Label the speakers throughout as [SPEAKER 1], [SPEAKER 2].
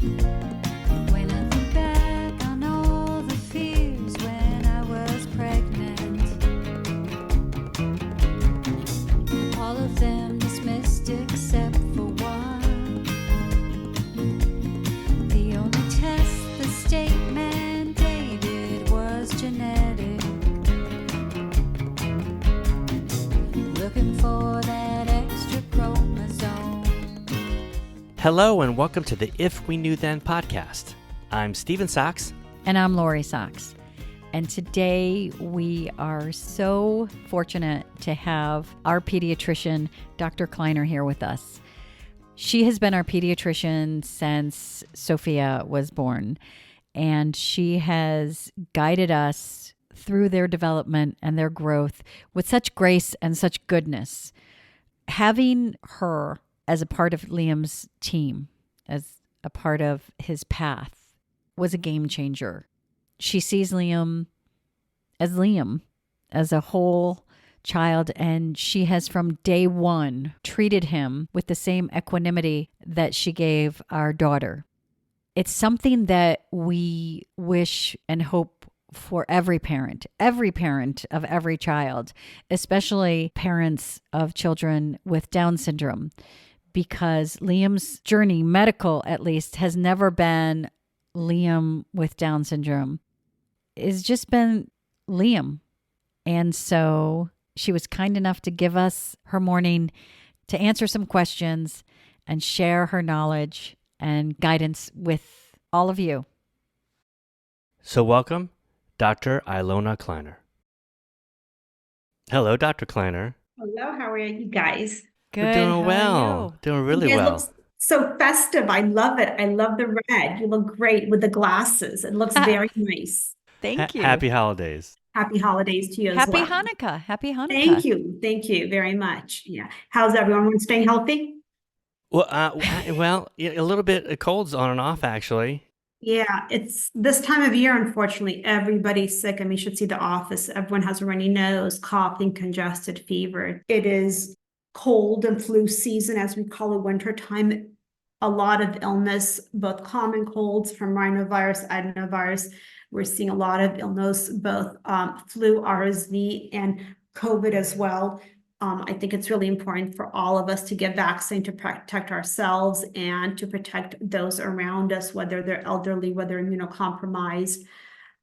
[SPEAKER 1] When I think back on all the fears when I was pregnant, all of them dismissed except for one. The only test the state mandated was genetic. Looking for that extra chromosome.
[SPEAKER 2] Hello and welcome to the If We Knew Then podcast. I'm Steven Sachs.
[SPEAKER 3] And I'm Lori Sachs. And today we are so fortunate to have our pediatrician, Dr. Kleiner, here with us. She has been our pediatrician since Sophia was born, and she has guided us through their development and their growth with such grace and such goodness. Having her as a part of Liam's team, as a part of his path, was a game changer. She sees Liam, as a whole child, and she has from day one treated him with the same equanimity that she gave our daughter. It's something that we wish and hope for every parent of every child, especially parents of children with Down syndrome, because Liam's journey, medical at least, has never been Liam with Down syndrome. It's just been Liam. And so she was kind enough to give us her morning to answer some questions and share her knowledge and guidance with all of you.
[SPEAKER 2] So welcome, Dr. Ilona Kleiner. Hello, Dr. Kleiner.
[SPEAKER 4] Hello, how are you guys?
[SPEAKER 3] Good.
[SPEAKER 2] We're doing
[SPEAKER 3] How
[SPEAKER 2] well.
[SPEAKER 3] are you?
[SPEAKER 2] Doing really
[SPEAKER 4] You guys
[SPEAKER 2] well.
[SPEAKER 4] look so festive. I love it. I love the red. You look great with the glasses. It looks very nice.
[SPEAKER 3] Thank you.
[SPEAKER 2] Happy holidays.
[SPEAKER 4] Happy holidays to you as
[SPEAKER 3] Happy
[SPEAKER 4] well.
[SPEAKER 3] Hanukkah. Happy Hanukkah.
[SPEAKER 4] Thank you. Thank you very much. Yeah. How's everyone staying healthy?
[SPEAKER 2] Well, a little bit of colds on and off, actually.
[SPEAKER 4] Yeah, it's this time of year, unfortunately, everybody's sick. I mean, you should see the office. Everyone has a runny nose, coughing, congested fever. It is cold and flu season, as we call it, winter time. A lot of illness, both common colds from rhinovirus, adenovirus. We're seeing a lot of illness, both flu, RSV, and COVID as well. I think it's really important for all of us to get vaccine to protect ourselves and to protect those around us, whether they're elderly, whether immunocompromised.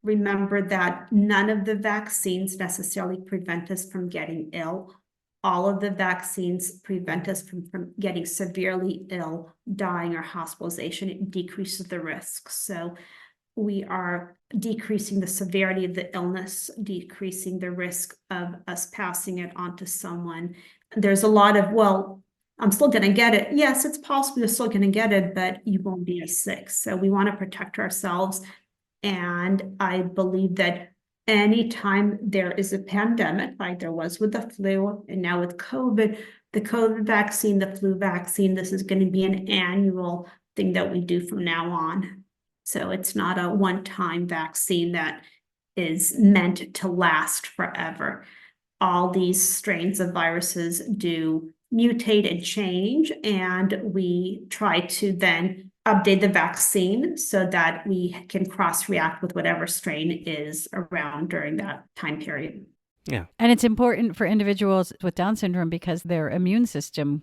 [SPEAKER 4] Remember that none of the vaccines necessarily prevent us from getting ill. All of the vaccines prevent us from getting severely ill, dying, or hospitalization. It decreases the risk. So we are decreasing the severity of the illness, decreasing the risk of us passing it on to someone. There's a lot of, well, I'm still going to get it. Yes, it's possible you're still going to get it, but you won't be as sick. So we want to protect ourselves. And I believe that anytime there is a pandemic, like there was with the flu and now with COVID, the COVID vaccine, the flu vaccine, this is going to be an annual thing that we do from now on. So it's not a one-time vaccine that is meant to last forever. All these strains of viruses do mutate and change, and we try to then update the vaccine so that we can cross-react with whatever strain is around during that time period.
[SPEAKER 2] Yeah.
[SPEAKER 3] And it's important for individuals with Down syndrome because their immune system's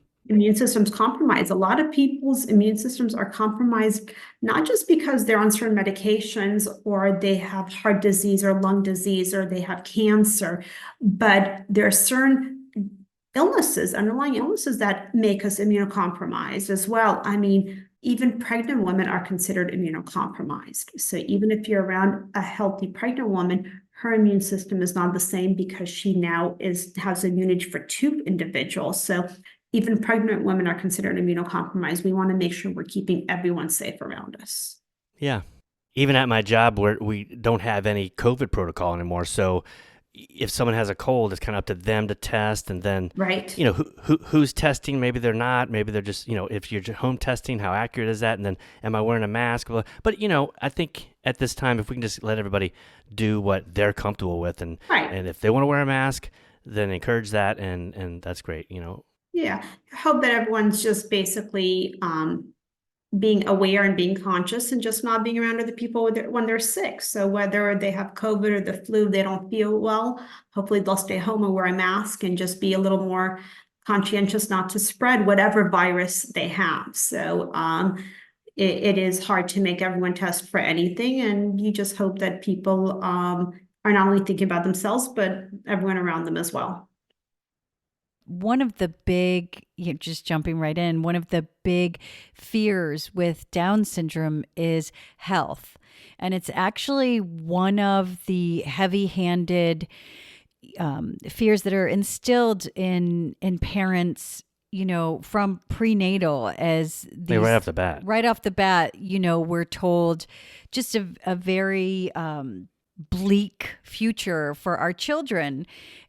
[SPEAKER 4] compromised. A lot of people's immune systems are compromised, not just because they're on certain medications or they have heart disease or lung disease or they have cancer, but there are certain illnesses, underlying illnesses that make us immunocompromised as well. I mean, even pregnant women are considered immunocompromised. So even if you're around a healthy pregnant woman, her immune system is not the same because she now has immunity for two individuals. So even pregnant women are considered immunocompromised. We want to make sure we're keeping everyone safe around us.
[SPEAKER 2] Yeah. Even at my job where we don't have any COVID protocol anymore. So if someone has a cold, it's kind of up to them to test, and then,
[SPEAKER 4] right,
[SPEAKER 2] who's testing? Maybe they're not. Maybe they're just, if you're home testing, how accurate is that? And then, am I wearing a mask? But I think at this time, if we can just let everybody do what they're comfortable with, and
[SPEAKER 4] right,
[SPEAKER 2] and if they want to wear a mask, then encourage that, and that's great.
[SPEAKER 4] Yeah, I hope that everyone's just basically being aware and being conscious and just not being around other people when they're sick. So whether they have COVID or the flu, they don't feel well, hopefully they'll stay home and wear a mask and just be a little more conscientious not to spread whatever virus they have. So it is hard to make everyone test for anything. And you just hope that people are not only thinking about themselves, but everyone around them as well.
[SPEAKER 3] One of the big, just jumping right in, one of the big fears with Down syndrome is health. And it's actually one of the heavy-handed fears that are instilled in parents, from prenatal, as these,
[SPEAKER 2] right off the bat.
[SPEAKER 3] Right off the bat, we're told just a very bleak future for our children.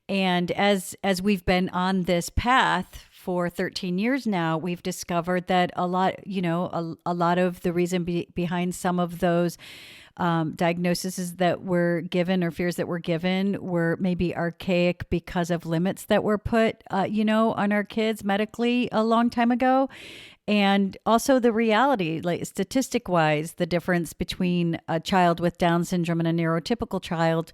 [SPEAKER 3] And as we've been on this path for 13 years now, we've discovered that a lot of the reason behind some of those diagnoses that were given or fears that were given were maybe archaic because of limits that were put, on our kids medically a long time ago. And also the reality, like statistic wise, the difference between a child with Down syndrome and a neurotypical child,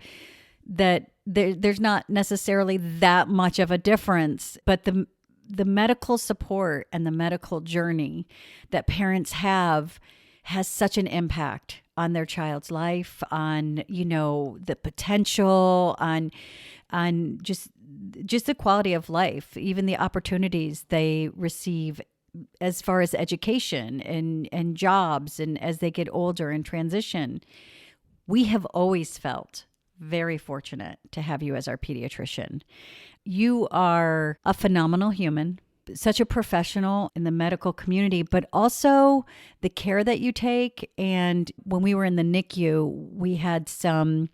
[SPEAKER 3] that there's not necessarily that much of a difference, but the medical support and the medical journey that parents have has such an impact on their child's life, on, the potential, on just the quality of life, even the opportunities they receive as far as education and jobs, and as they get older and transition. We have always felt very fortunate to have you as our pediatrician. You are a phenomenal human, such a professional in the medical community, but also the care that you take. And when we were in the NICU, we had some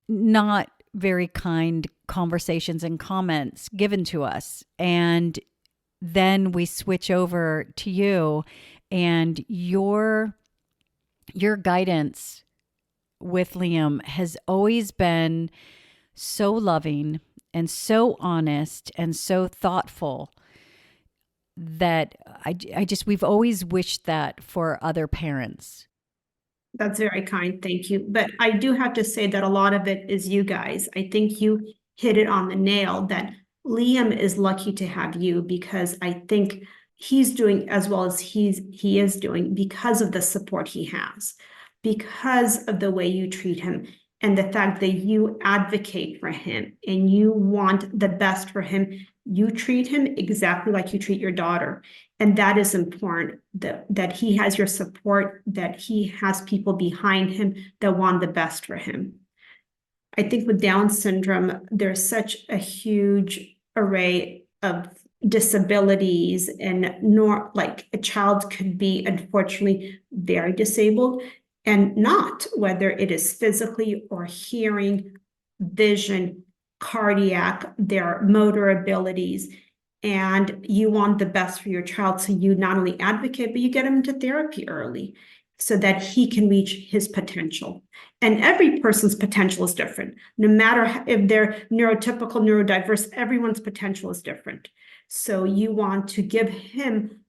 [SPEAKER 3] not very kind conversations and comments given to us. And then we switch over to you, and your guidance with Liam has always been so loving and so honest and so thoughtful that we've always wished that for other parents.
[SPEAKER 4] That's very kind. Thank you. But I do have to say that a lot of it is you guys. I think you hit it on the nail that Liam is lucky to have you, because I think he's doing as well as he is doing because of the support he has, because of the way you treat him, and the fact that you advocate for him and you want the best for him. You treat him exactly like you treat your daughter. And that is important, that he has your support, that he has people behind him that want the best for him. I think with Down syndrome, there's such a huge array of disabilities, and like a child could be unfortunately very disabled and not, whether it is physically or hearing, vision, cardiac, their motor abilities. And you want the best for your child. So you not only advocate, but you get him into therapy early so that he can reach his potential. And every person's potential is different. No matter if they're neurotypical, neurodiverse, everyone's potential is different. So you want to give him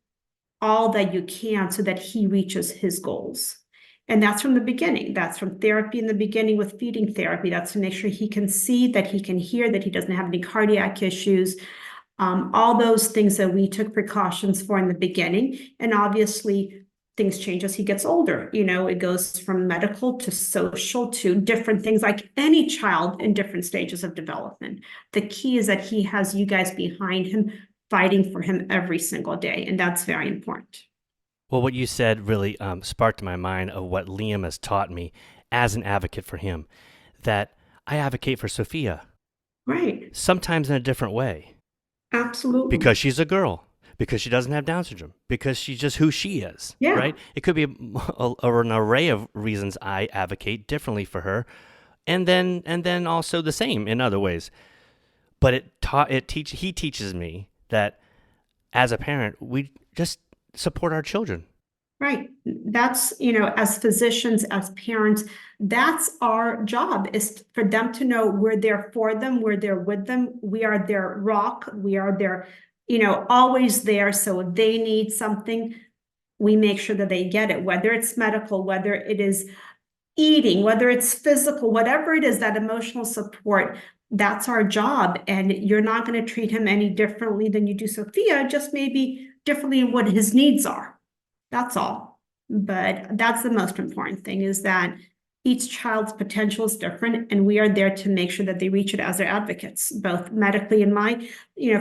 [SPEAKER 4] all that you can so that he reaches his goals. And that's from the beginning. That's from therapy in the beginning with feeding therapy. That's to make sure he can see, that he can hear, that he doesn't have any cardiac issues. All those things that we took precautions for in the beginning. And obviously things change as he gets older. It goes from medical to social to different things, like any child in different stages of development. The key is that he has you guys behind him, fighting for him every single day. And that's very important.
[SPEAKER 2] Well, what you said really sparked my mind of what Liam has taught me as an advocate for him, that I advocate for Sophia.
[SPEAKER 4] Right.
[SPEAKER 2] Sometimes in a different way.
[SPEAKER 4] Absolutely.
[SPEAKER 2] Because she's a girl, because she doesn't have Down syndrome, because she's just who she is,
[SPEAKER 4] Yeah.
[SPEAKER 2] right? It could be an array of reasons I advocate differently for her, and then also the same in other ways. But he teaches me that as a parent, we just support our children.
[SPEAKER 4] Right. That's, as physicians, as parents, that's our job, is for them to know we're there for them, we're there with them, we are their rock, we are their, always there. So if they need something, we make sure that they get it, whether it's medical, whether it is eating, whether it's physical, whatever it is, that emotional support, that's our job. And you're not going to treat him any differently than you do Sophia, just maybe differently in what his needs are. That's all. But that's the most important thing, is that each child's potential is different, and we are there to make sure that they reach it as their advocates, both medically in my,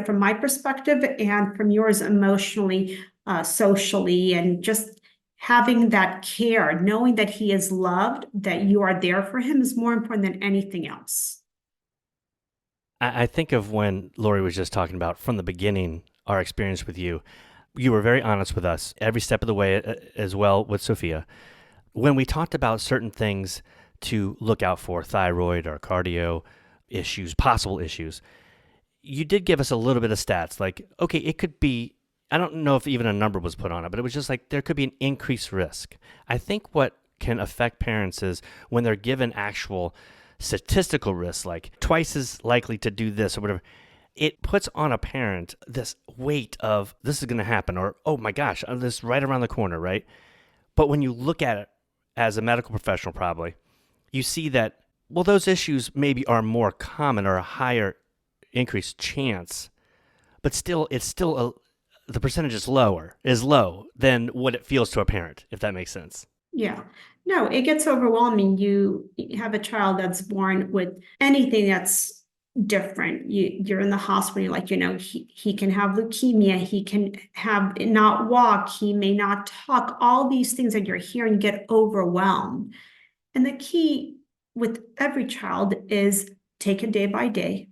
[SPEAKER 4] from my perspective, and from yours emotionally, socially, and just having that care, knowing that he is loved, that you are there for him, is more important than anything else.
[SPEAKER 2] I think of when Lori was just talking about from the beginning, our experience with you. You were very honest with us every step of the way, as well with Sophia. When we talked about certain things to look out for, thyroid or cardio issues, possible issues, you did give us a little bit of stats. Like, okay, it could be, I don't know if even a number was put on it, but it was just like there could be an increased risk. I think what can affect parents is when they're given actual statistical risks, like twice as likely to do this or whatever, it puts on a parent this weight of this is going to happen, or, oh my gosh, this is right around the corner, right? But when you look at it as a medical professional, probably, you see that, well, those issues maybe are more common or a higher increased chance, but still, the percentage is low than what it feels to a parent, if that makes sense.
[SPEAKER 4] Yeah. No, it gets overwhelming. You have a child that's born with anything that's different. You're in the hospital, you're like, he can have leukemia, he can have not walk, he may not talk, all these things that you're hearing, get overwhelmed. And the key with every child is take it day by day,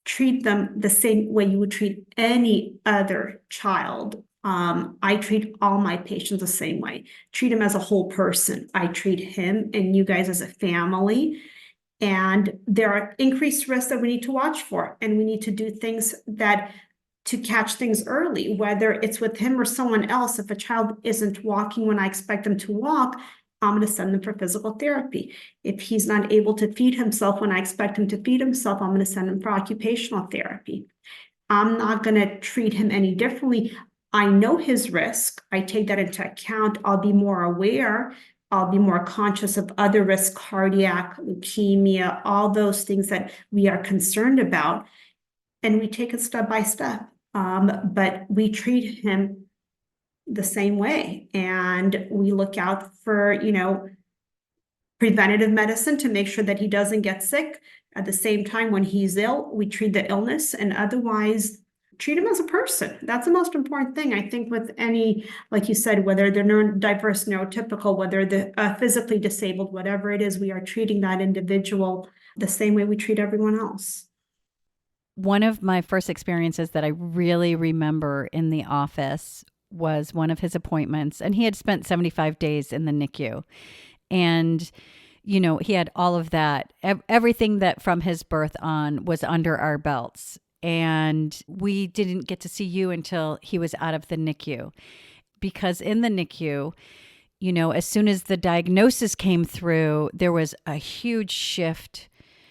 [SPEAKER 4] treat them the same way you would treat any other child. I treat all my patients the same way. Treat him as a whole person. I treat him and you guys as a family. And there are increased risks that we need to watch for. And we need to do things to catch things early, whether it's with him or someone else. If a child isn't walking when I expect them to walk, I'm going to send them for physical therapy. If he's not able to feed himself when I expect him to feed himself, I'm going to send him for occupational therapy. I'm not going to treat him any differently. I know his risk. I take that into account. I'll be more aware. I'll be more conscious of other risks, cardiac, leukemia, all those things that we are concerned about. And we take it step by step. But we treat him the same way. And we look out for, preventative medicine to make sure that he doesn't get sick. At the same time, when he's ill, we treat the illness, and otherwise treat him as a person. That's the most important thing. I think with any, like you said, whether they're neurodiverse, neurotypical, whether they're physically disabled, whatever it is, we are treating that individual the same way we treat everyone else.
[SPEAKER 3] One of my first experiences that I really remember in the office was one of his appointments, and he had spent 75 days in the NICU. And, he had all of that, everything that from his birth on was under our belts. And we didn't get to see you until he was out of the NICU, because in the NICU, as soon as the diagnosis came through, there was a huge shift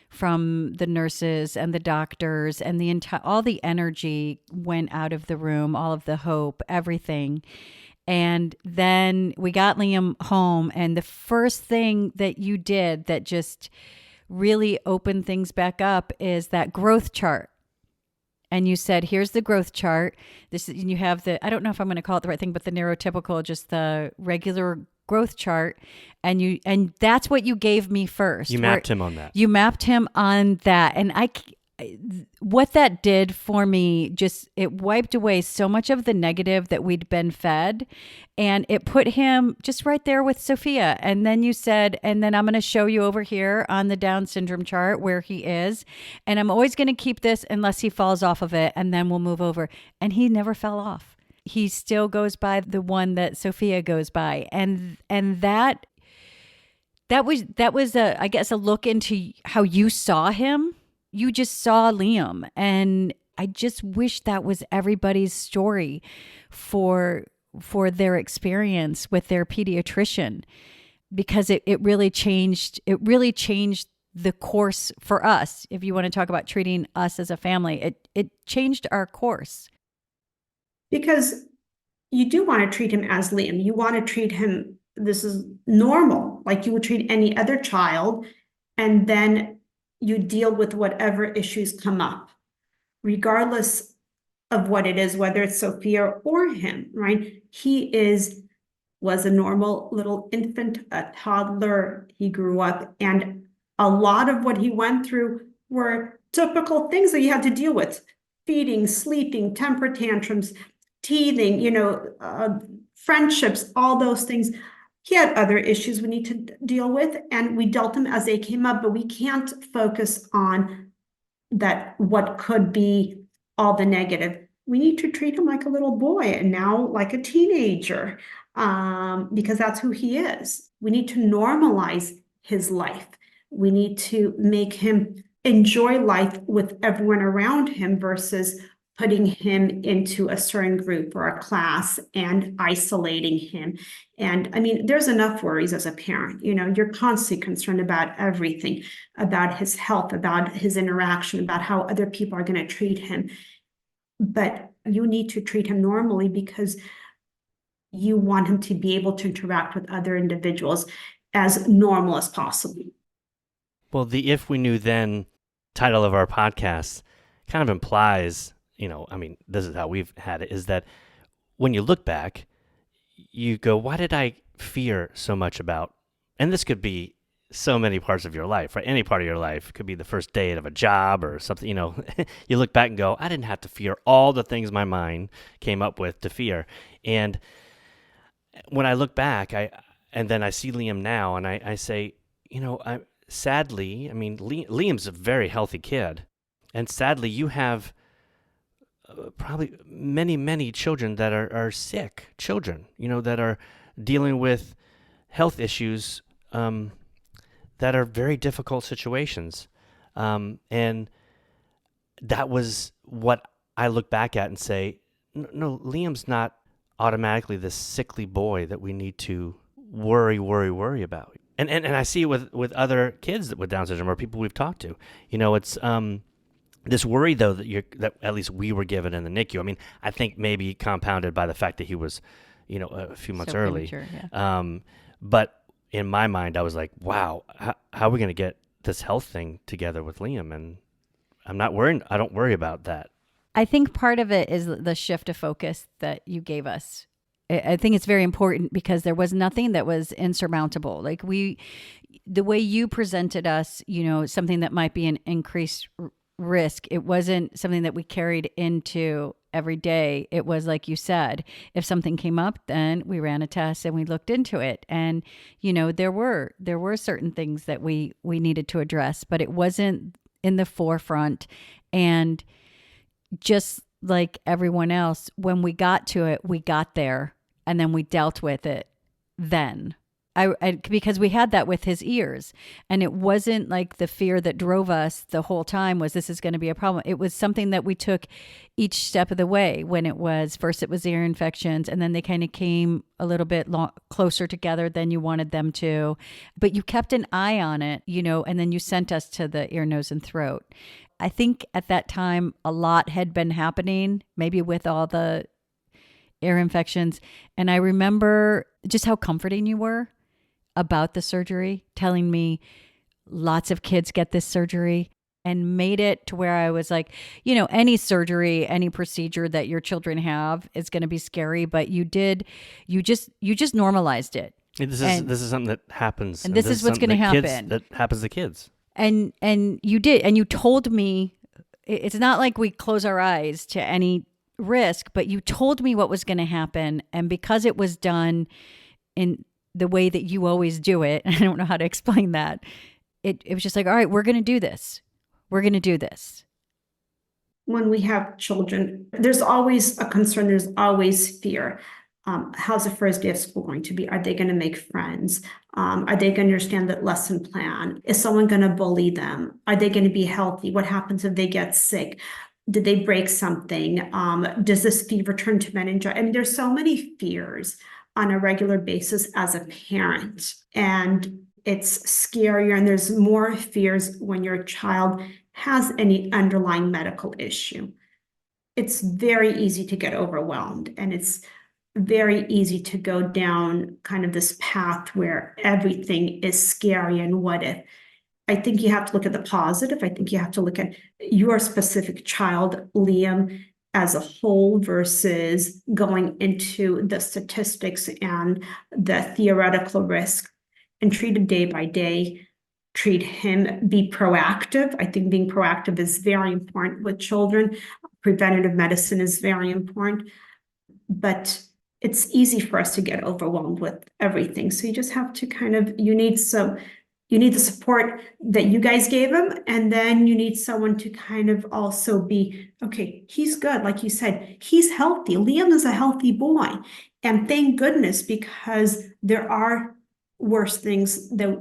[SPEAKER 3] from the nurses and the doctors, and all the energy went out of the room, all of the hope, everything. And then we got Liam home, and the first thing that you did that just really opened things back up is that growth chart. And you said, here's the growth chart. And you have I don't know if I'm going to call it the right thing, but the neurotypical, just the regular growth chart. And that's what you gave me first.
[SPEAKER 2] You mapped him on that.
[SPEAKER 3] You mapped him on that. And what that did for me, it wiped away so much of the negative that we'd been fed, and it put him just right there with Sophia. And then you said, and then I'm going to show you over here on the Down syndrome chart where he is. And I'm always going to keep this unless he falls off of it, and then we'll move over. And he never fell off. He still goes by the one that Sophia goes by. And that was a look into how you saw him. You just saw Liam, and I just wish that was everybody's story for their experience with their pediatrician, because it really changed the course for us. If you want to talk about treating us as a family, it changed our course.
[SPEAKER 4] Because you do want to treat him as Liam. You want to treat him, this is normal, like you would treat any other child, and then you deal with whatever issues come up, regardless of what it is, whether it's Sophia or him, right? Was a normal little infant, a toddler. He grew up, and a lot of what he went through were typical things that you had to deal with: feeding, sleeping, temper tantrums, teething, friendships, all those things. He had other issues we need to deal with, and we dealt them as they came up, but we can't focus on that, what could be all the negative. We need to treat him like a little boy, and now like a teenager, because that's who he is. We need to normalize his life. We need to make him enjoy life with everyone around him versus putting him into a certain group or a class and isolating him. And I mean, there's enough worries as a parent. You're constantly concerned about everything, about his health, about his interaction, about how other people are going to treat him. But you need to treat him normally because you want him to be able to interact with other individuals as normal as possible.
[SPEAKER 2] Well, the If We Knew Then title of our podcast kind of implies, this is how we've had it, is that when you look back, you go, why did I fear so much about, and this could be so many parts of your life, right? Any part of your life. It could be the first day of a job or something, you look back and go, I didn't have to fear all the things my mind came up with to fear. And when I look back, and then I see Liam now, and I say, sadly, Liam's a very healthy kid, and sadly, you have probably many, many children that are sick children, that are dealing with health issues that are very difficult situations. And that was what I look back at and say, no, Liam's not automatically this sickly boy that we need to worry about. And I see it with other kids with Down syndrome or people we've talked to. It's this worry though that at least we were given in the NICU. I think maybe compounded by the fact that he was, a few months early.
[SPEAKER 3] Premature, yeah.
[SPEAKER 2] But in my mind, I was like, wow, how are we going to get this health thing together with Liam? And I'm not worried. I don't worry about that.
[SPEAKER 3] I think part of it is the shift of focus that you gave us. I think it's very important because there was nothing that was insurmountable. Like the way you presented us, something that might be an increased risk, it wasn't something that we carried into every day. It was like you said, if something came up, then we ran a test and we looked into it. And, there were certain things that we needed to address, but it wasn't in the forefront. And just like everyone else, when we got to it, we got there and then we dealt with it then. Because we had that with his ears, and it wasn't like the fear that drove us the whole time was this is going to be a problem. It was something that we took each step of the way. When it was ear infections, and then they kind of came a little bit closer together than you wanted them to, but you kept an eye on it, and then you sent us to the ear, nose, and throat. I think at that time a lot had been happening, maybe with all the ear infections, and I remember just how comforting you were about the surgery, telling me lots of kids get this surgery, and made it to where I was like, any surgery, any procedure that your children have is going to be scary, but you just normalized it.
[SPEAKER 2] This is something that happens.
[SPEAKER 3] And this is what's going to happen.
[SPEAKER 2] That happens to kids.
[SPEAKER 3] And you did, and you told me, it's not like we close our eyes to any risk, but you told me what was going to happen. And because it was done in the way that you always do it, I don't know how to explain that. It was just like, all right, we're going to do this. We're going to do this.
[SPEAKER 4] When we have children, there's always a concern. There's always fear. How's the first day of school going to be? Are they going to make friends? Are they going to understand that lesson plan? Is someone going to bully them? Are they going to be healthy? What happens if they get sick? Did they break something? Does this fever turn to meningitis? There's so many fears on a regular basis as a parent, and it's scarier, and there's more fears when your child has any underlying medical issue. It's very easy to get overwhelmed, and it's very easy to go down kind of this path where everything is scary and what if. I think you have to look at the positive. I think you have to look at your specific child, Liam, as a whole versus going into the statistics and the theoretical risk, and treat him day by day. Treat him, be proactive. I think being proactive is very important with children. Preventative medicine is very important, but it's easy for us to get overwhelmed with everything. So you just have to you need the support that you guys gave him, and then you need someone to kind of also be, okay, he's good. Like you said, he's healthy. Liam is a healthy boy. And thank goodness, because there are worse things that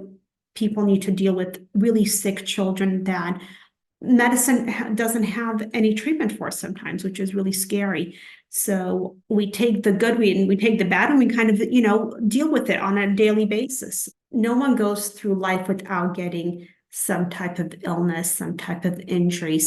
[SPEAKER 4] people need to deal with, really sick children that medicine doesn't have any treatment for sometimes, which is really scary. So we take the good, we take the bad, and we kind of, deal with it on a daily basis. No one goes through life without getting some type of illness, some type of injury,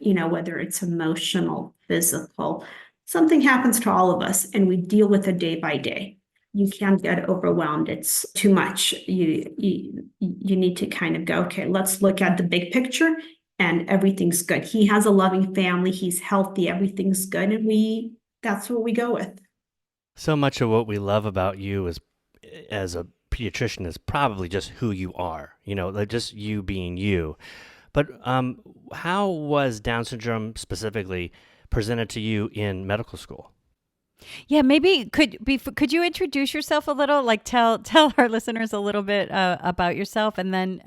[SPEAKER 4] whether it's emotional, physical, something happens to all of us, and we deal with it day by day. You can't get overwhelmed. It's too much. You need to kind of go, okay, let's look at the big picture, and everything's good. He has a loving family. He's healthy. Everything's good. And that's what we go with.
[SPEAKER 2] So much of what we love about you as a pediatrician is probably just who you are, like just you being you. But how was Down syndrome specifically presented to you in medical school?
[SPEAKER 3] Yeah, maybe could you introduce yourself a little, like tell our listeners a little bit about yourself, and then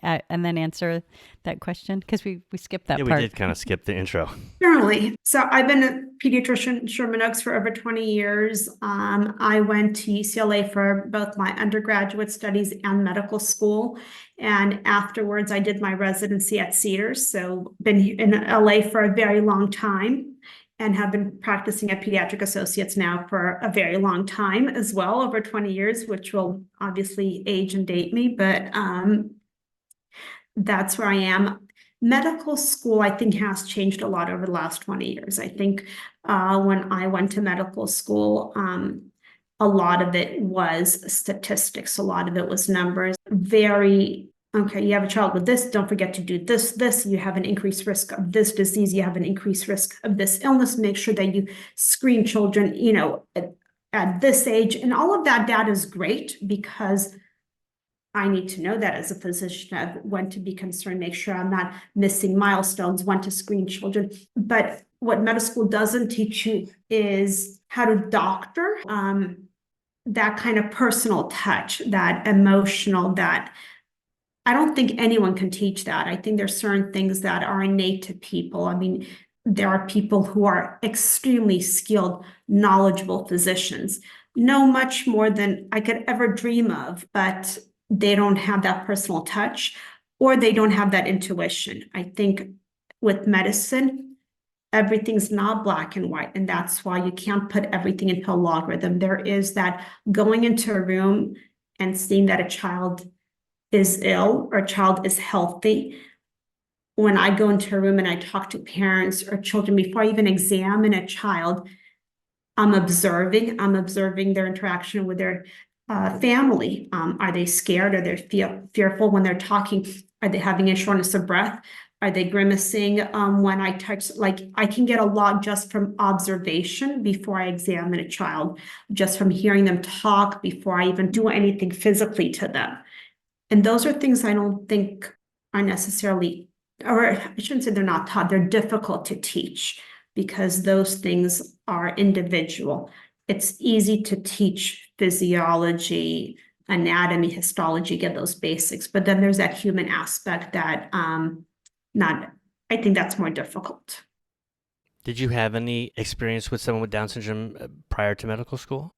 [SPEAKER 3] answer that question, because we skipped that part.
[SPEAKER 2] Yeah, we did kind of skip the intro.
[SPEAKER 4] Certainly. So I've been a pediatrician in Sherman Oaks for over 20 years. I went to UCLA for both my undergraduate studies and medical school. And afterwards, I did my residency at Cedars. So been in LA for a very long time, and have been practicing at Pediatric Associates now for a very long time as well, over 20 years, which will obviously age and date me, but that's where I am. Medical school, I think, has changed a lot over the last 20 years. I think when I went to medical school, a lot of it was statistics. A lot of it was numbers. Okay, you have a child with this, don't forget to do this, you have an increased risk of this disease, you have an increased risk of this illness, make sure that you screen children, at this age. And all of that data is great, because I need to know that as a physician of when to be concerned, make sure I'm not missing milestones, when to screen children. But what medical school doesn't teach you is how to doctor, that kind of personal touch, that emotional, that I don't think anyone can teach that. I think there's certain things that are innate to people. I mean, there are people who are extremely skilled, knowledgeable physicians, know much more than I could ever dream of, but they don't have that personal touch, or they don't have that intuition. I think with medicine, everything's not black and white, and that's why you can't put everything into a logarithm. There is that going into a room and seeing that a child is ill or a child is healthy. When I go into a room and I talk to parents or children, before I even examine a child, I'm observing their interaction with their family. Are they scared? Are they fearful when they're talking? Are they having a shortness of breath? Are they grimacing when I touch? Like, I can get a lot just from observation before I examine a child, just from hearing them talk before I even do anything physically to them. And those are things I don't think are necessarily, or I shouldn't say they're not taught, they're difficult to teach, because those things are individual. It's easy to teach physiology, anatomy, histology, get those basics, but then there's that human aspect that I think that's more difficult.
[SPEAKER 2] Did you have any experience with someone with Down syndrome prior to medical school?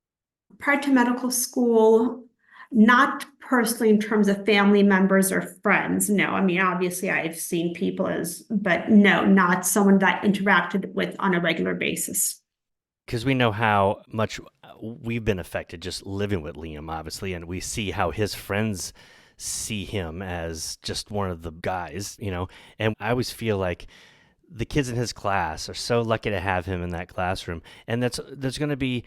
[SPEAKER 4] Prior to medical school, not personally in terms of family members or friends. No, I mean, obviously I've seen people but no, not someone that I interacted with on a regular basis.
[SPEAKER 2] Because we know how much we've been affected just living with Liam, obviously, and we see how his friends see him as just one of the guys, and I always feel like the kids in his class are so lucky to have him in that classroom. And there's going to be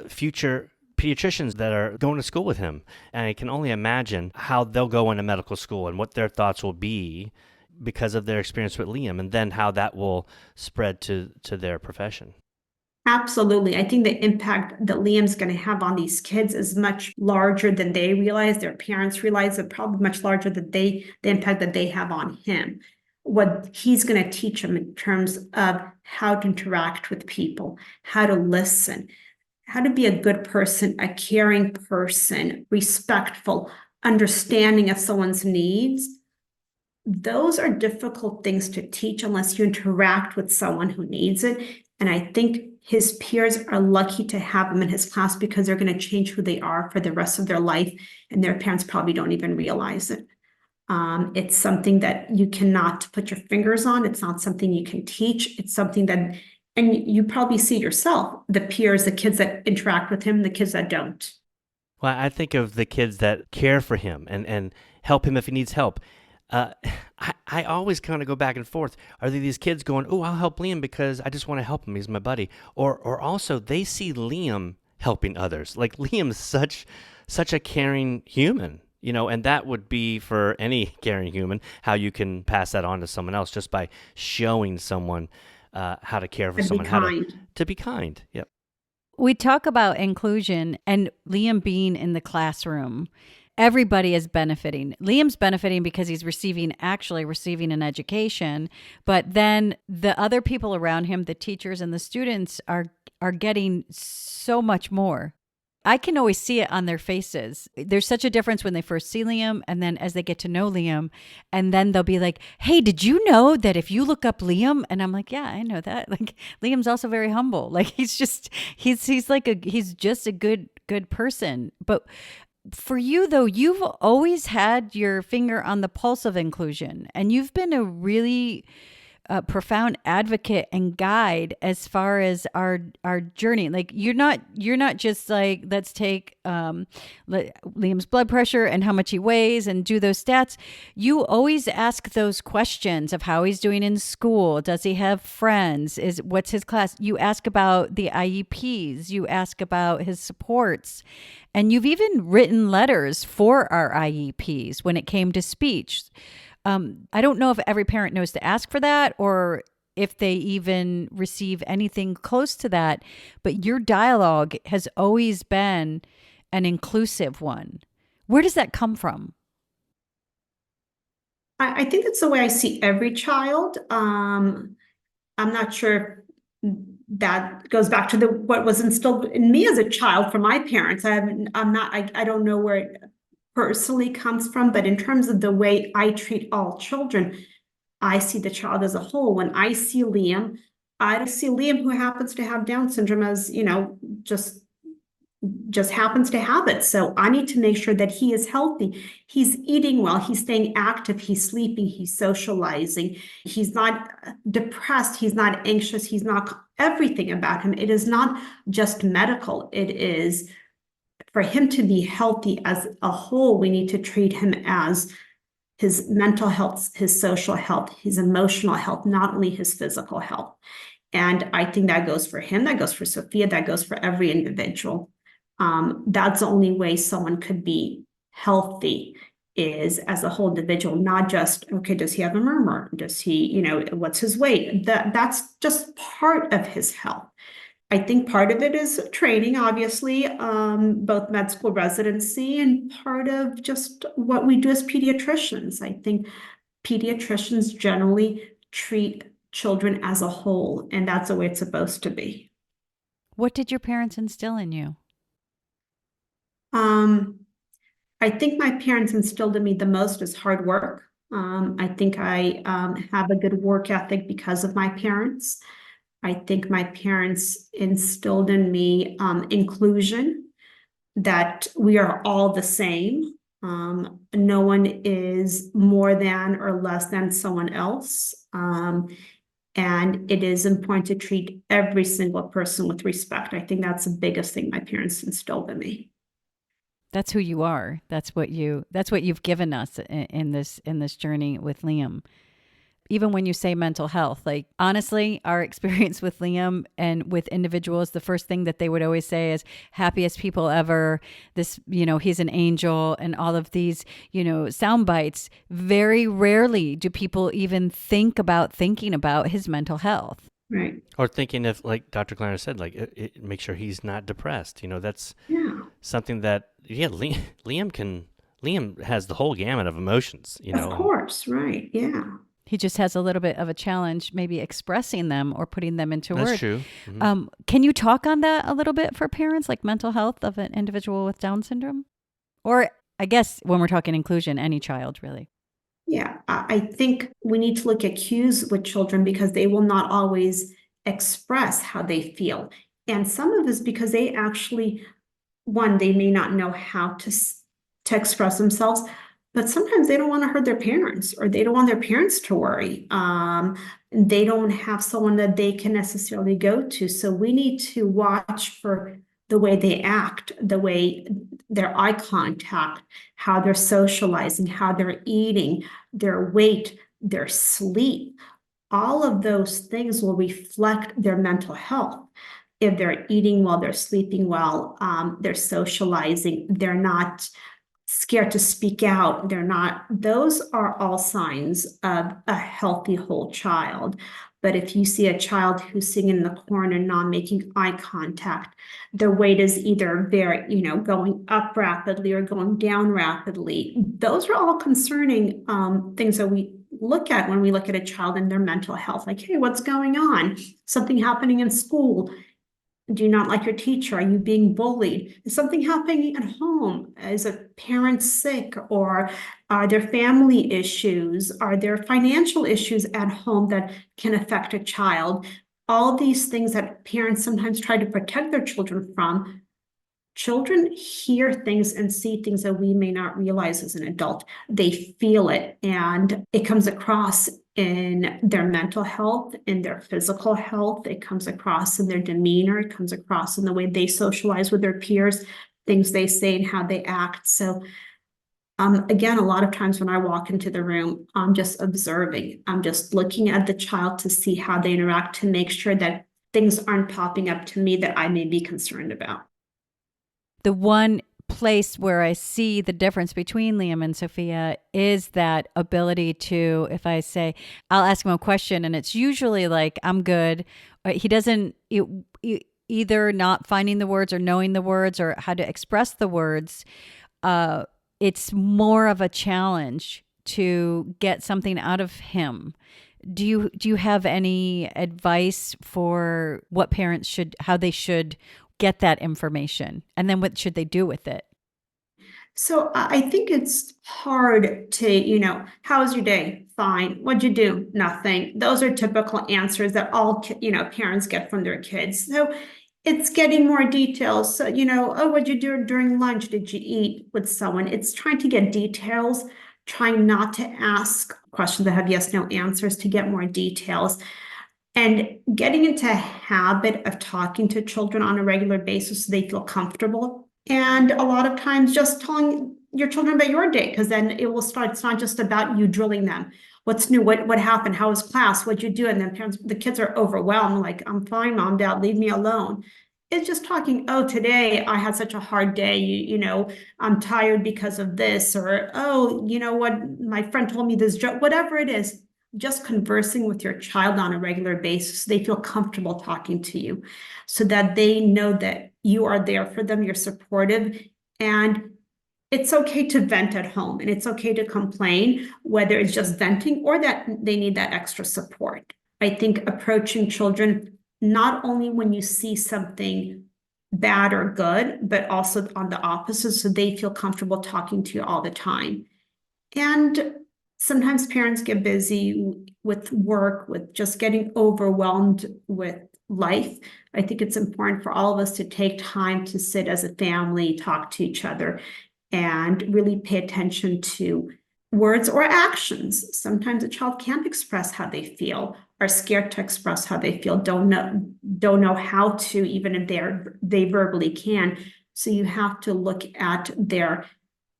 [SPEAKER 2] future pediatricians that are going to school with him. And I can only imagine how they'll go into medical school and what their thoughts will be because of their experience with Liam, and then how that will spread to their profession.
[SPEAKER 4] Absolutely. I think the impact that Liam's going to have on these kids is much larger than they realize, their parents realize, and probably much larger than the impact that they have on him. What he's going to teach them in terms of how to interact with people, how to listen, how to be a good person, a caring person, respectful, understanding of someone's needs. Those are difficult things to teach unless you interact with someone who needs it. And I think his peers are lucky to have him in his class because they're going to change who they are for the rest of their life. And their parents probably don't even realize it. It's something that you cannot put your fingers on. It's not something you can teach. It's something that, and you probably see yourself, the peers, the kids that interact with him, the kids that don't.
[SPEAKER 2] Well, I think of the kids that care for him and help him if he needs help. I always kind of go back and forth. Are there these kids going, oh, I'll help Liam because I just want to help him. He's my buddy. Or also they see Liam helping others. Like Liam's such a caring human, and that would be for any caring human, how you can pass that on to someone else just by showing someone how to care for
[SPEAKER 4] And be
[SPEAKER 2] someone,
[SPEAKER 4] kind.
[SPEAKER 2] to be kind. Yep.
[SPEAKER 3] We talk about inclusion and Liam being in the classroom. Everybody is benefiting. Liam's benefiting because he's receiving an education, but then the other people around him, the teachers and the students are getting so much more. I can always see it on their faces. There's such a difference when they first see Liam and then as they get to know Liam, and then they'll be like, hey, did you know that if you look up Liam? And I'm like, yeah, I know that. Like Liam's also very humble. Like he's just a good person. But for you, though, you've always had your finger on the pulse of inclusion, and you've been a really profound advocate and guide as far as our journey. Like you're not just like, let's take Liam's blood pressure and how much he weighs and do those stats. You always ask those questions of how he's doing in school. Does he have friends? What's his class? You ask about the IEPs. You ask about his supports. And you've even written letters for our IEPs when it came to speech. I don't know if every parent knows to ask for that or if they even receive anything close to that, but your dialogue has always been an inclusive one. Where does that come from?
[SPEAKER 4] I think that's the way I see every child. I'm not sure if that goes back to what was instilled in me as a child from my parents. I don't know where it personally comes from, but in terms of the way I treat all children, I see the child as a whole. When I see Liam, I don't see Liam who happens to have Down syndrome as, just happens to have it. So I need to make sure that he is healthy. He's eating well, he's staying active, he's sleeping, he's socializing, he's not depressed, he's not anxious, he's not everything about him. It is not just medical. It is for him to be healthy as a whole. We need to treat him as his mental health, his social health, his emotional health, not only his physical health. And I think that goes for him, that goes for Sophia, that goes for every individual. That's the only way someone could be healthy, is as a whole individual, not just, okay, does he have a murmur? Does he, what's his weight? That's just part of his health. I think part of it is training, obviously, both med school residency and part of just what we do as pediatricians. I think pediatricians generally treat children as a whole, and that's the way it's supposed to be.
[SPEAKER 3] What did your parents instill in you?
[SPEAKER 4] I think my parents instilled in me the most is hard work. I think I have a good work ethic because of my parents. I think my parents instilled in me inclusion, that we are all the same. No one is more than or less than someone else. And it is important to treat every single person with respect. I think that's the biggest thing my parents instilled in me.
[SPEAKER 3] That's who you are. That's what you've given us in this journey with Liam. even when you say mental health, like honestly, our experience with Liam and with individuals, the first thing that they would always say is happiest people ever. This, he's an angel, and all of these, sound bites. Very rarely do people even thinking about his mental health.
[SPEAKER 4] Right.
[SPEAKER 2] Or thinking if, like Dr. Kleiner said, make sure he's not depressed. That's something that, Liam has the whole gamut of emotions,
[SPEAKER 4] Of course, right. Yeah.
[SPEAKER 3] He just has a little bit of a challenge, maybe expressing them or putting them into words.
[SPEAKER 2] That's true. Mm-hmm.
[SPEAKER 3] Can you talk on that a little bit for parents, like mental health of an individual with Down syndrome? Or I guess when we're talking inclusion, any child really.
[SPEAKER 4] Yeah, I think we need to look at cues with children because they will not always express how they feel. And some of it is because they actually, one, they may not know how to express themselves, but sometimes they don't want to hurt their parents, or they don't want their parents to worry. They don't have someone that they can necessarily go to. So we need to watch for the way they act, the way their eye contact, how they're socializing, how they're eating, their weight, their sleep. All of those things will reflect their mental health. If they're eating well, they're sleeping well, they're socializing, they're not scared to speak out, those are all signs of a healthy whole child. But if you see a child who's sitting in the corner, not making eye contact, their weight is either very, going up rapidly or going down rapidly, those are all concerning things that we look at when we look at a child and their mental health. Like, hey, what's going on? Something happening in school? Do you not like your teacher? Are you being bullied? Is something happening at home? Is a parent sick? Or are there family issues? Are there financial issues at home that can affect a child? All these things that parents sometimes try to protect their children from. Children hear things and see things that we may not realize as an adult. They feel it, and it comes across in their mental health, in their physical health. It comes across in their demeanor. It comes across in the way they socialize with their peers, things they say and how they act. So again, a lot of times when I walk into the room, I'm just observing. I'm just looking at the child to see how they interact, to make sure that things aren't popping up to me that I may be concerned about.
[SPEAKER 3] The one place where I see the difference between Liam and Sophia is that ability to, if I say, I'll ask him a question and it's usually like, I'm good. He doesn't either not finding the words or knowing the words or how to express the words. It's more of a challenge to get something out of him. Do you have any advice for what parents how they should get that information, and then what should they do with it?
[SPEAKER 4] So I think it's hard to, how was your day? Fine. What'd you do? Nothing. Those are typical answers that all, parents get from their kids. So it's getting more details. So, oh, what'd you do during lunch? Did you eat with someone? It's trying to get details, trying not to ask questions that have yes, no answers, to get more details. And getting into a habit of talking to children on a regular basis so they feel comfortable. And a lot of times just telling your children about your day, because then it will start. It's not just about you drilling them. What's new? What happened? How was class? What'd you do? And then the kids are overwhelmed. Like, I'm fine, Mom, Dad, leave me alone. It's just talking, oh, today I had such a hard day. I'm tired because of this. Or, oh, you know what? My friend told me this joke, whatever it is. Just conversing with your child on a regular basis, they feel comfortable talking to you, so that they know that you are there for them, you're supportive, and it's okay to vent at home, and it's okay to complain, whether it's just venting or that they need that extra support. I think approaching children, not only when you see something bad or good, but also on the opposite, so they feel comfortable talking to you all the time. And sometimes parents get busy with work, with just getting overwhelmed with life. I think it's important for all of us to take time to sit as a family, talk to each other, and really pay attention to words or actions. Sometimes a child can't express how they feel, are scared to express how they feel, don't know how to, even if they verbally can. So you have to look at their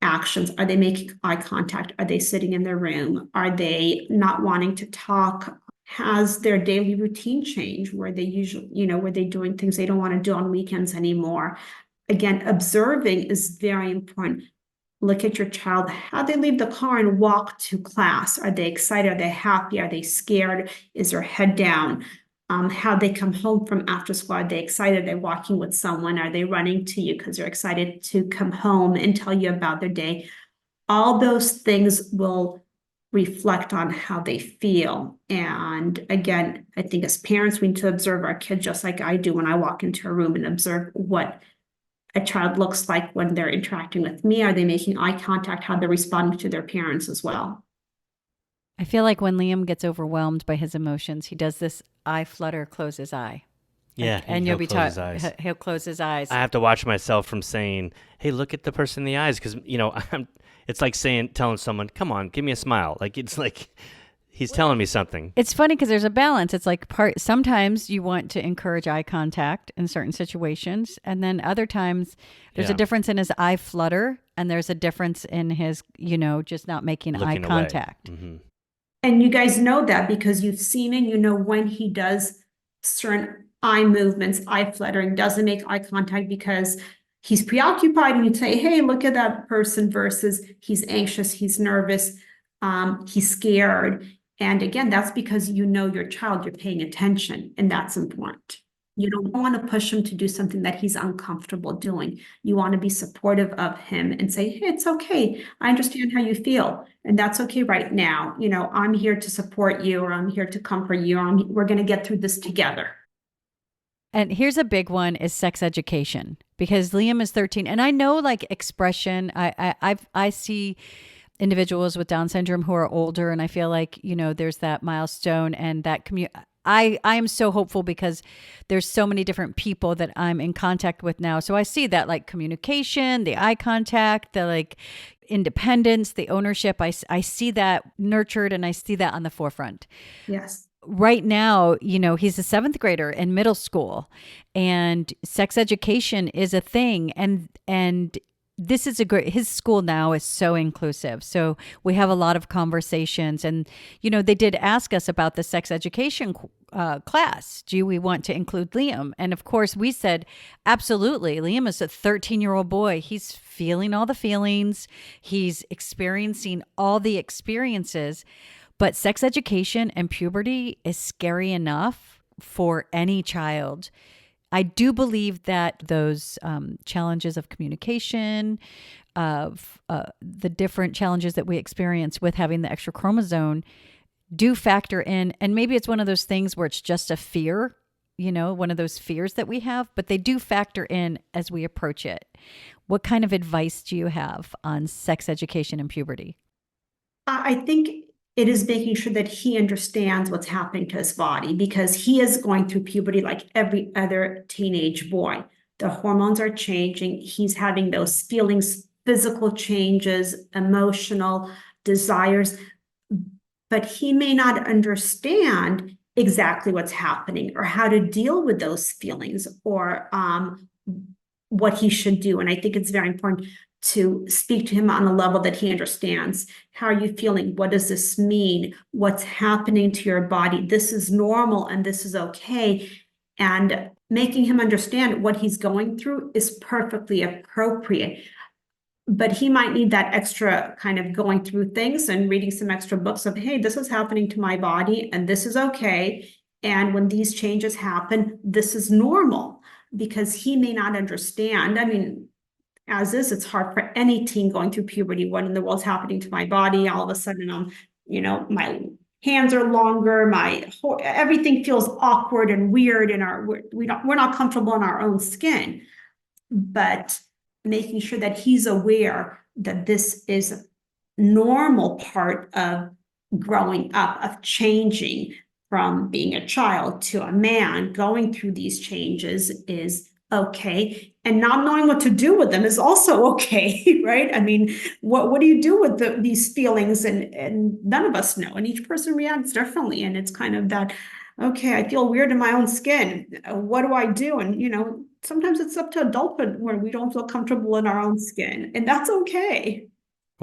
[SPEAKER 4] actions. Are they making eye contact? Are they sitting in their room? Are they not wanting to talk? Has their daily routine changed where they usually, where they're doing things they don't want to do on weekends anymore? Again, observing is very important. Look at your child. How they leave the car and walk to class. Are they excited? Are they happy? Are they scared? Is their head down? How they come home from after school. Are they excited? Are they walking with someone? Are they running to you because they're excited to come home and tell you about their day? All those things will reflect on how they feel. And again, I think as parents, we need to observe our kids just like I do when I walk into a room and observe what a child looks like when they're interacting with me. Are they making eye contact? How they're responding to their parents as well.
[SPEAKER 3] I feel like when Liam gets overwhelmed by his emotions, he does this eye flutter, close his eye.
[SPEAKER 2] Yeah,
[SPEAKER 3] And
[SPEAKER 2] he'll
[SPEAKER 3] you'll be
[SPEAKER 2] close his
[SPEAKER 3] taught
[SPEAKER 2] eyes.
[SPEAKER 3] he'll close his eyes.
[SPEAKER 2] I have to watch myself from saying, "Hey, look at the person in the eyes," because it's like telling someone, "Come on, give me a smile." Like it's like he's telling me something.
[SPEAKER 3] It's funny because there's a balance. It's like sometimes you want to encourage eye contact in certain situations, and then other times there's a
[SPEAKER 2] Yeah.
[SPEAKER 3] difference in his eye flutter, and there's a difference in his, just not making eye
[SPEAKER 2] Looking away.
[SPEAKER 3] contact.
[SPEAKER 2] Mhm.
[SPEAKER 4] And you guys know that because you've seen it, when he does certain eye movements, eye fluttering, doesn't make eye contact because he's preoccupied, and you say, hey, look at that person, versus he's anxious, he's nervous, he's scared. And again, that's because your child, you're paying attention, and that's important. You don't want to push him to do something that he's uncomfortable doing. You want to be supportive of him and say, hey, it's okay. I understand how you feel, and that's okay right now. I'm here to support you, or I'm here to comfort you, or we're going to get through this together.
[SPEAKER 3] And here's a big one is sex education, because Liam is 13, and I know like expression. I see individuals with Down syndrome who are older, and I feel like there's that milestone and that I am so hopeful because there's so many different people that I'm in contact with now. So I see that like communication, the eye contact, the like independence, the ownership. I see that nurtured, and I see that on the forefront.
[SPEAKER 4] Yes.
[SPEAKER 3] Right now, he's a 7th grader in middle school, and sex education is a thing. And this is his school now is so inclusive. So we have a lot of conversations, and, they did ask us about the sex education class. Do we want to include Liam? And of course we said, absolutely. Liam is a 13-year-old boy. He's feeling all the feelings. He's experiencing all the experiences. But sex education and puberty is scary enough for any child. I do believe that those challenges of communication, of the different challenges that we experience with having the extra chromosome do factor in. And maybe it's one of those things where it's just a fear, one of those fears that we have, but they do factor in as we approach it. What kind of advice do you have on sex education and puberty?
[SPEAKER 4] I think it is making sure that he understands what's happening to his body, because he is going through puberty like every other teenage boy. The hormones are changing. He's having those feelings, physical changes, emotional desires, but he may not understand exactly what's happening or how to deal with those feelings, or what he should do. And I think it's very important to speak to him on a level that he understands. How are you feeling? What does this mean? What's happening to your body? This is normal and this is okay. And making him understand what he's going through is perfectly appropriate. But he might need that extra kind of going through things and reading some extra books of, hey, this is happening to my body and this is okay. And when these changes happen, this is normal, because he may not understand. I mean, as is, it's hard for any teen going through puberty. What in the world's happening to my body? All of a sudden, my hands are longer. Everything feels awkward and weird, and we're not comfortable in our own skin. But making sure that he's aware that this is normal part of growing up, of changing from being a child to a man, going through these changes is okay. And not knowing what to do with them is also okay, right? I mean, what do you do with these feelings? And none of us know, and each person reacts differently. And it's kind of that, okay, I feel weird in my own skin. What do I do? And, sometimes it's up to adulthood where we don't feel comfortable in our own skin, and that's okay.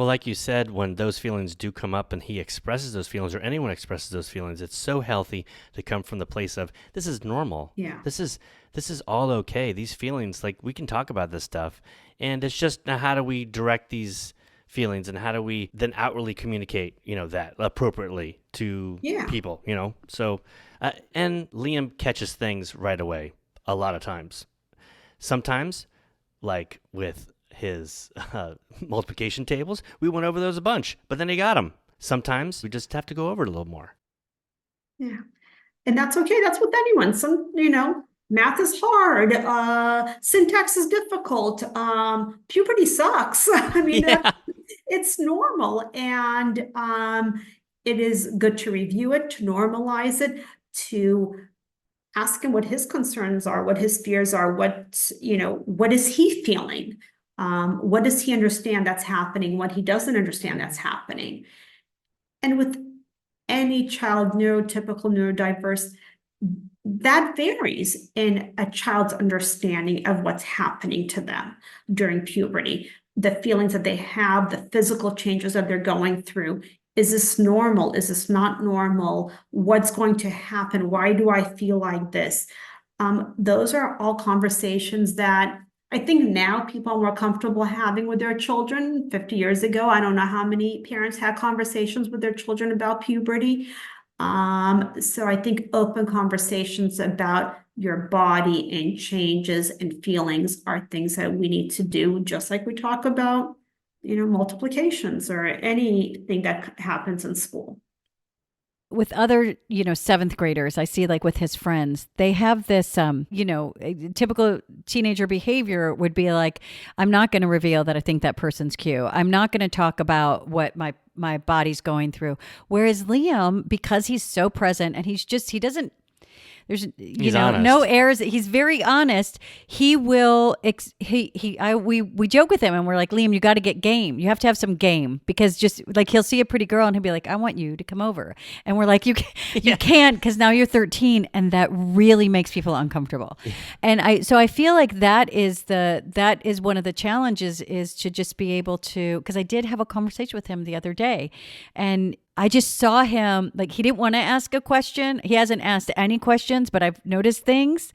[SPEAKER 2] Well, like you said, when those feelings do come up and he expresses those feelings or anyone expresses those feelings, it's so healthy to come from the place of this is normal.
[SPEAKER 4] Yeah.
[SPEAKER 2] This is all okay. These feelings, like we can talk about this stuff. And it's just now how do we direct these feelings and how do we then outwardly communicate, that appropriately to
[SPEAKER 4] Yeah.
[SPEAKER 2] people, So, and Liam catches things right away a lot of times. Sometimes, like with his multiplication tables, we went over those a bunch, but then he got them. Sometimes we just have to go over it a little more.
[SPEAKER 4] Yeah. And that's okay. That's with anyone. Math is hard. Syntax is difficult. Puberty sucks. I mean,
[SPEAKER 2] Yeah.
[SPEAKER 4] it's normal. And it is good to review it, to normalize it, to ask him what his concerns are, what his fears are, what is he feeling? What does he understand that's happening? What he doesn't understand that's happening? And with any child, neurotypical, neurodiverse, that varies in a child's understanding of what's happening to them during puberty, the feelings that they have, the physical changes that they're going through. Is this normal? Is this not normal? What's going to happen? Why do I feel like this? Those are all conversations that I think now people are more comfortable having with their children. 50 years ago, I don't know how many parents had conversations with their children about puberty. So I think open conversations about your body and changes and feelings are things that we need to do, just like we talk about, multiplications or anything that happens in school.
[SPEAKER 3] With other, seventh graders, I see like with his friends, they have this, typical teenager behavior would be like, I'm not going to reveal that I think that person's cute. I'm not going to talk about what my body's going through. Whereas Liam, because he's so present and he doesn't, there's,
[SPEAKER 2] He's honest.
[SPEAKER 3] no airs. He's very honest. He will, we joke with him and we're like, Liam, you got to get game. You have to have some game, because just like he'll see a pretty girl and he'll be like, I want you to come over. And we're like, you can't, because now you're 13. And that really makes people uncomfortable. And so I feel like that is one of the challenges, is to just be able to, because I did have a conversation with him the other day, and I just saw him, like, he didn't want to ask a question. He hasn't asked any questions, but I've noticed things.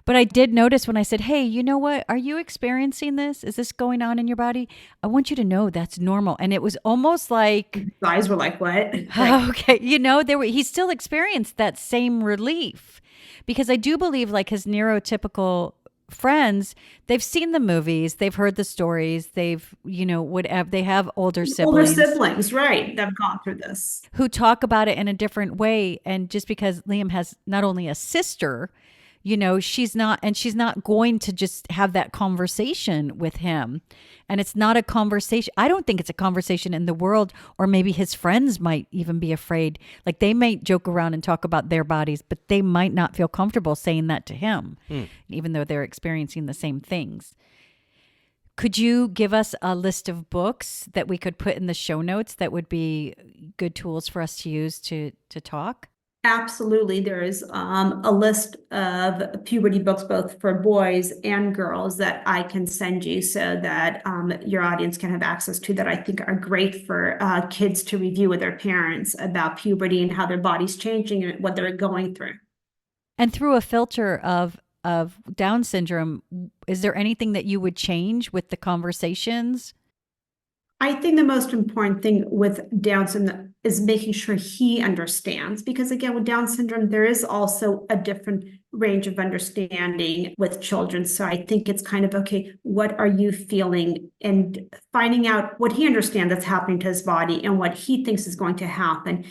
[SPEAKER 3] But I did notice when I said, hey, you know what? Are you experiencing this? Is this going on in your body? I want you to know that's normal. And it was almost like,
[SPEAKER 4] His eyes were like, what?
[SPEAKER 3] okay, he still experienced that same relief, because I do believe like his neurotypical friends, they've seen the movies, they've heard the stories, they've, whatever, they have older siblings,
[SPEAKER 4] right, that have gone through this,
[SPEAKER 3] who talk about it in a different way. And just because Liam has not only a sister, she's not going to just have that conversation with him. And it's not a conversation. I don't think it's a conversation in the world, or maybe his friends might even be afraid. Like, they might joke around and talk about their bodies, but they might not feel comfortable saying that to him, even though they're experiencing the same things. Could you give us a list of books that we could put in the show notes that would be good tools for us to use to talk?
[SPEAKER 4] Absolutely. There is a list of puberty books, both for boys and girls, that I can send you so that your audience can have access to, that I think are great for kids to review with their parents about puberty and how their body's changing and what they're going through.
[SPEAKER 3] And through a filter of Down syndrome, is there anything that you would change with the conversations?
[SPEAKER 4] I think the most important thing with Down syndrome is making sure he understands, because again, with Down syndrome, there is also a different range of understanding with children. So I think it's kind of, okay, what are you feeling, and finding out what he understands that's happening to his body and what he thinks is going to happen,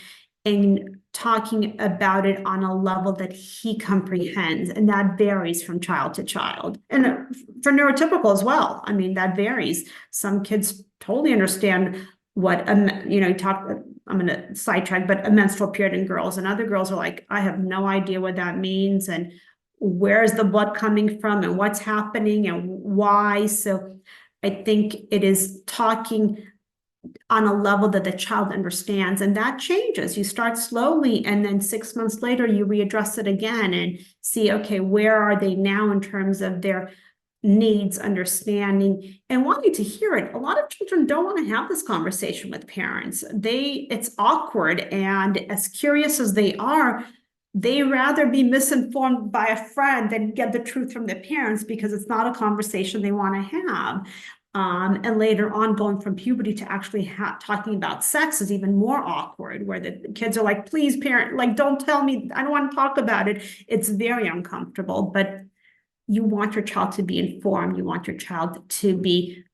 [SPEAKER 4] and talking about it on a level that he comprehends. And that varies from child to child, and for neurotypical as well. I mean, that varies. Some kids totally understand what, I'm going to sidetrack, but a menstrual period in girls, and other girls are like, I have no idea what that means, and where is the blood coming from, and what's happening, and why. So I think it is talking on a level that the child understands, and that changes. You start slowly, and then 6 months later, you readdress it again and see, okay, where are they now in terms of their needs understanding and wanting to hear it. A lot of children don't want to have this conversation with parents. It's awkward, and as curious as they are, they rather be misinformed by a friend than get the truth from their parents, because it's not a conversation they want to have. And later on, going from puberty to actually talking about sex is even more awkward, where the kids are like, please, parent, like, don't tell me, I don't want to talk about it. It's very uncomfortable, but you want your child to be informed. You want your child to be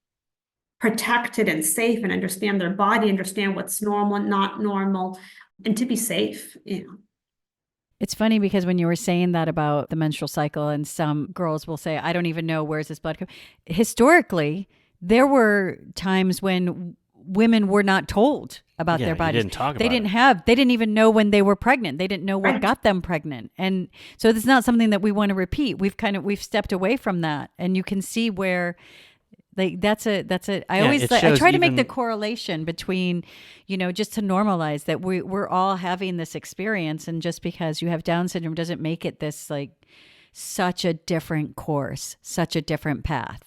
[SPEAKER 4] protected and safe and understand their body, understand what's normal and not normal, and to be safe, you know.
[SPEAKER 3] It's funny because when you were saying that about the menstrual cycle, and some girls will say, I don't even know where's this blood coming. Historically, there were times when women were not told about their bodies.
[SPEAKER 2] They didn't talk about
[SPEAKER 3] they didn't even know when they were pregnant. They didn't know what
[SPEAKER 4] Right.
[SPEAKER 3] got them pregnant. And so it's not something that we want to repeat. We've stepped away from that. And you can see where, like, I try to make the correlation between, just to normalize that we're all having this experience. And just because you have Down syndrome doesn't make it this, like, such a different course, such a different path.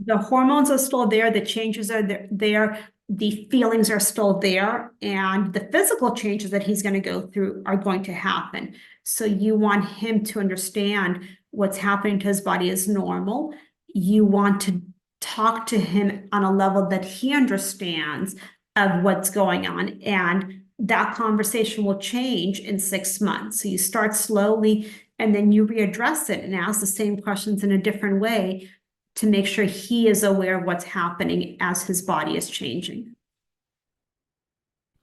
[SPEAKER 4] The hormones are still there, the changes are there, the feelings are still there, and the physical changes that he's going to go through are going to happen. So you want him to understand what's happening to his body is normal. You want to talk to him on a level that he understands of what's going on, and that conversation will change in 6 months. So you start slowly, and then you readdress it and ask the same questions in a different way to make sure he is aware of what's happening as his body is changing.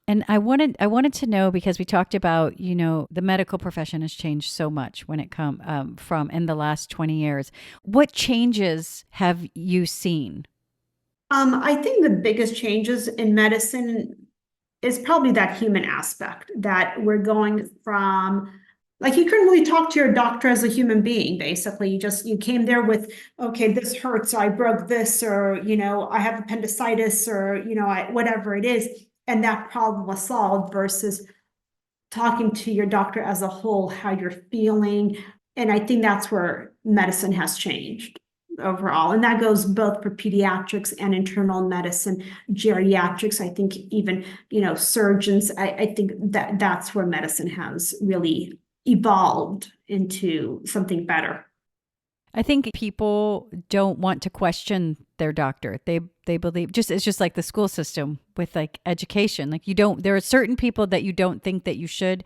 [SPEAKER 3] And I wanted to know, because we talked about, the medical profession has changed so much when it come from in the last 20 years. What changes have you seen?
[SPEAKER 4] I think the biggest changes in medicine is probably that human aspect, that we're going from, like, you couldn't really talk to your doctor as a human being. Basically, you came there with, okay, this hurts, I broke this, or, I have appendicitis, or, whatever it is. And that problem was solved, versus talking to your doctor as a whole, how you're feeling. And I think that's where medicine has changed overall. And that goes both for pediatrics and internal medicine, geriatrics. I think even, surgeons, I think that's where medicine has really evolved into something better.
[SPEAKER 3] I think people don't want to question their doctor. They believe it's just like the school system with, like, education. Like, there are certain people that you don't think that you should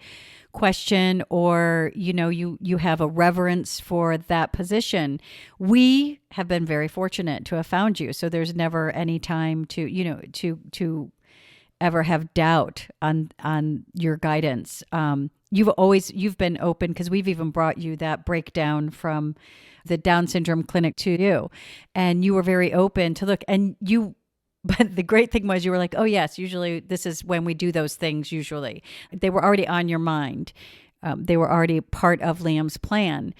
[SPEAKER 3] question, or, you have a reverence for that position. We have been very fortunate to have found you. So there's never any time to ever have doubt on your guidance. You've been open, because we've even brought you that breakdown from the Down syndrome clinic to you, and you were very open to look, but the great thing was you were like, oh yes, usually this is when we do those things. Usually they were already on your mind. They were already part of Liam's plan.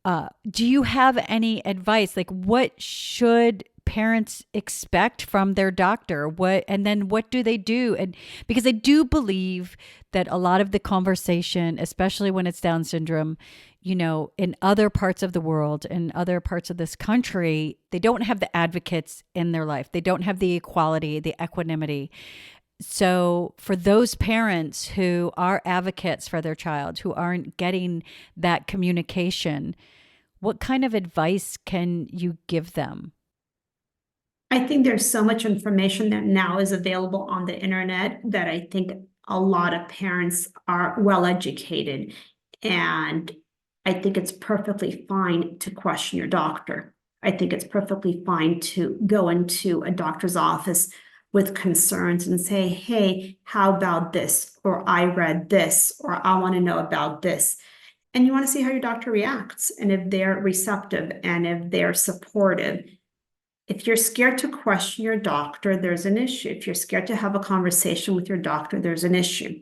[SPEAKER 3] Do you have any advice? Like, what should parents expect from their doctor? And then what do they do? And because I do believe that a lot of the conversation, especially when it's Down syndrome, in other parts of the world, in other parts of this country, they don't have the advocates in their life. They don't have the equality, the equanimity. So for those parents who are advocates for their child, who aren't getting that communication, what kind of advice can you give them?
[SPEAKER 4] I think there's so much information that now is available on the internet that I think a lot of parents are well educated, and I think it's perfectly fine to question your doctor. I think it's perfectly fine to go into a doctor's office with concerns and say, hey, how about this? Or I read this, or I want to know about this. And you want to see how your doctor reacts, and if they're receptive and if they're supportive. If you're scared to question your doctor, there's an issue. If you're scared to have a conversation with your doctor, there's an issue.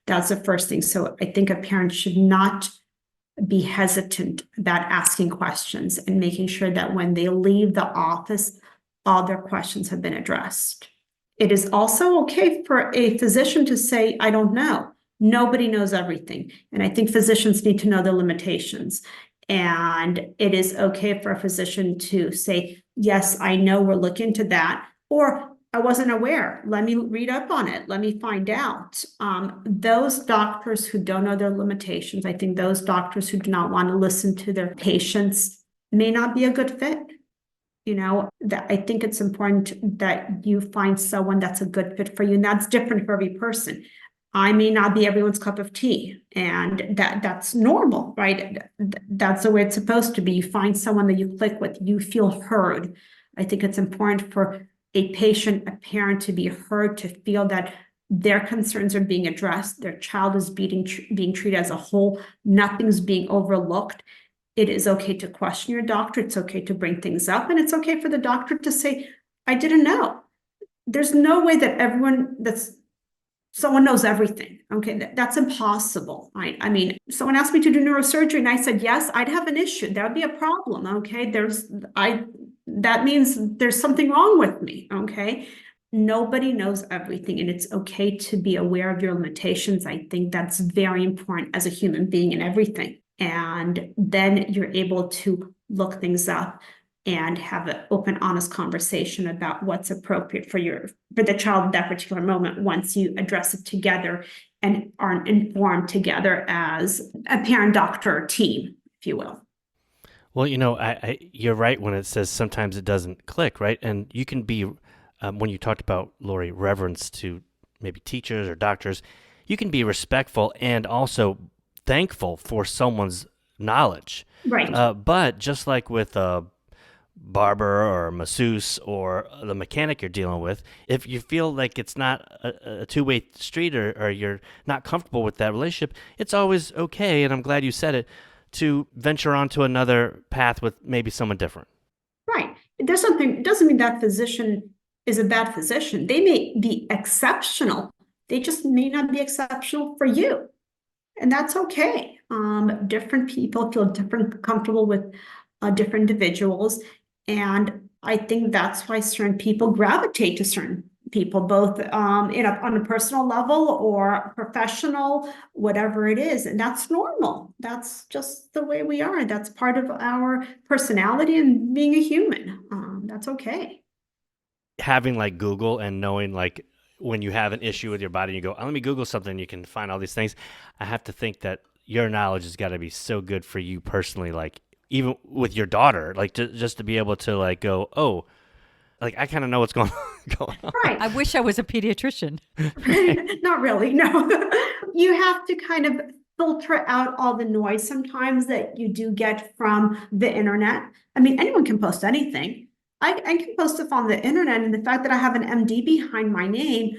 [SPEAKER 4] That's the first thing. So I think a parent should not be hesitant about asking questions and making sure that when they leave the office, all their questions have been addressed. It is also okay for a physician to say, I don't know. Nobody knows everything. And I think physicians need to know their limitations. And it is okay for a physician to say, yes, I know, we're looking into that, or I wasn't aware. Let me read up on it. Let me find out. Those doctors who don't know their limitations, I think those doctors who do not want to listen to their patients may not be a good fit. That I think it's important that you find someone that's a good fit for you, and that's different for every person. I may not be everyone's cup of tea, and that's normal, right? That's the way it's supposed to be. You find someone that you click with, you feel heard. I think it's important for a patient, a parent to be heard, to feel that their concerns are being addressed, their child is being treated as a whole, nothing's being overlooked. It is okay to question your doctor, it's okay to bring things up, and it's okay for the doctor to say, I didn't know. There's no way that someone knows everything. Okay, that's impossible. I mean, someone asked me to do neurosurgery and I said yes, I'd have an issue. That would be a problem. Okay, that means there's something wrong with me. Okay, nobody knows everything, and it's okay to be aware of your limitations. I think that's very important as a human being in everything. And then you're able to look things up and have an open, honest conversation about what's appropriate for the child at that particular moment, once you address it together and are informed together as a parent-doctor team, if you will.
[SPEAKER 2] Well, you're right when it says sometimes it doesn't click, right? And you can be, when you talked about, Lori, reverence to maybe teachers or doctors, you can be respectful and also thankful for someone's knowledge.
[SPEAKER 4] Right.
[SPEAKER 2] But just like with a barber or a masseuse or the mechanic you're dealing with, if you feel like it's not a two-way street, or you're not comfortable with that relationship, it's always okay, and I'm glad you said it, to venture onto another path with maybe someone different.
[SPEAKER 4] Right. It doesn't mean that physician is a bad physician. They may be exceptional. They just may not be exceptional for you. And that's okay. Different people feel comfortable with different individuals. And I think that's why certain people gravitate to certain people, both on a personal level or professional, whatever it is. And that's normal. That's just the way we are. That's part of our personality and being a human. That's okay.
[SPEAKER 2] Having like Google and knowing like when you have an issue with your body, you go, oh, let me Google something, you can find all these things. I have to think that your knowledge has got to be so good for you personally, like even with your daughter, like just to be able to like go, oh, like I kind of know what's going on.
[SPEAKER 4] Right.
[SPEAKER 3] I wish I was a pediatrician.
[SPEAKER 4] Not really, no. You have to kind of filter out all the noise sometimes that you do get from the internet. I mean, anyone can post anything. I can post stuff on the internet, and the fact that I have an MD behind my name,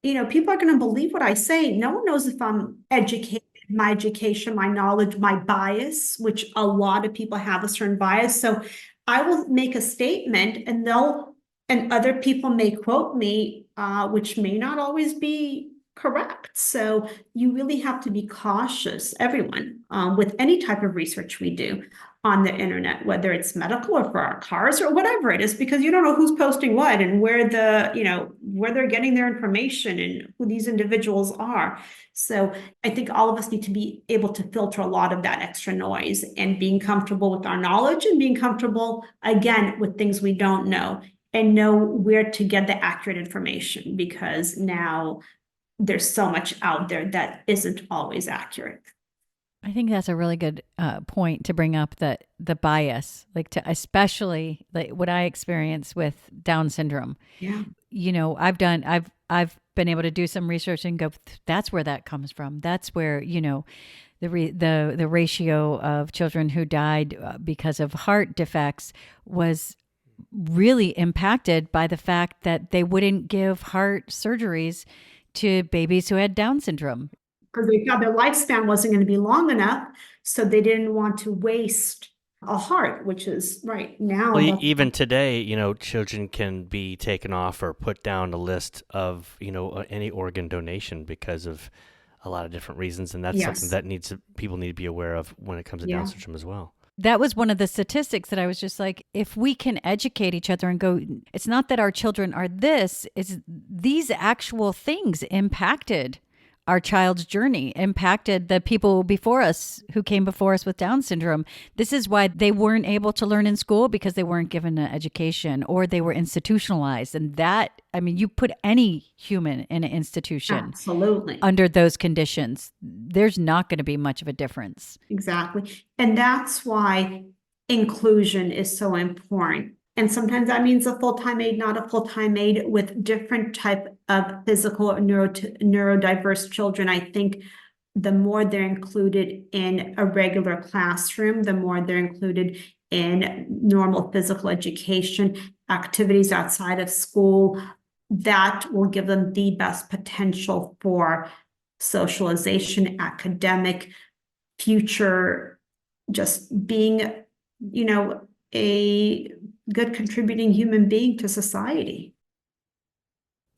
[SPEAKER 4] people are going to believe what I say. No one knows if I'm educated, my education, my knowledge, my bias, which a lot of people have a certain bias. So I will make a statement, and other people may quote me, which may not always be correct. So you really have to be cautious, everyone, with any type of research we do on the internet, whether it's medical or for our cars or whatever it is, because you don't know who's posting what and where they're getting their information and who these individuals are. So I think all of us need to be able to filter a lot of that extra noise, and being comfortable with our knowledge, and being comfortable, again, with things we don't know, and know where to get the accurate information, because now there's so much out there that isn't always accurate.
[SPEAKER 3] I think that's a really good point to bring up, that the bias, especially like what I experience with Down syndrome.
[SPEAKER 4] Yeah.
[SPEAKER 3] I've been able to do some research and go, that's where that comes from. That's where, the ratio of children who died because of heart defects was really impacted by the fact that they wouldn't give heart surgeries to babies who had Down syndrome.
[SPEAKER 4] Because they thought their lifespan wasn't going to be long enough, so they didn't want to waste a heart, which is right now.
[SPEAKER 2] Well, even today, children can be taken off or put down a list of, any organ donation because of a lot of different reasons, and that's something that people need to be aware of when it comes to Down syndrome as well.
[SPEAKER 3] That was one of the statistics that I was just like, if we can educate each other and go, it's not that our children are this, it's these actual things impacted our child's journey, impacted the people before us who came before us with Down syndrome. This is why they weren't able to learn in school, because they weren't given an education or they were institutionalized. And that, I mean, you put any human in an institution
[SPEAKER 4] Absolutely.
[SPEAKER 3] under those conditions, there's not going to be much of a difference.
[SPEAKER 4] Exactly. And that's why inclusion is so important. And sometimes that means a full-time aide, not a full-time aide, with different type of physical or neurodiverse children. I think the more they're included in a regular classroom, the more they're included in normal physical education, activities outside of school, that will give them the best potential for socialization, academic, future, just being, a good contributing human being to society.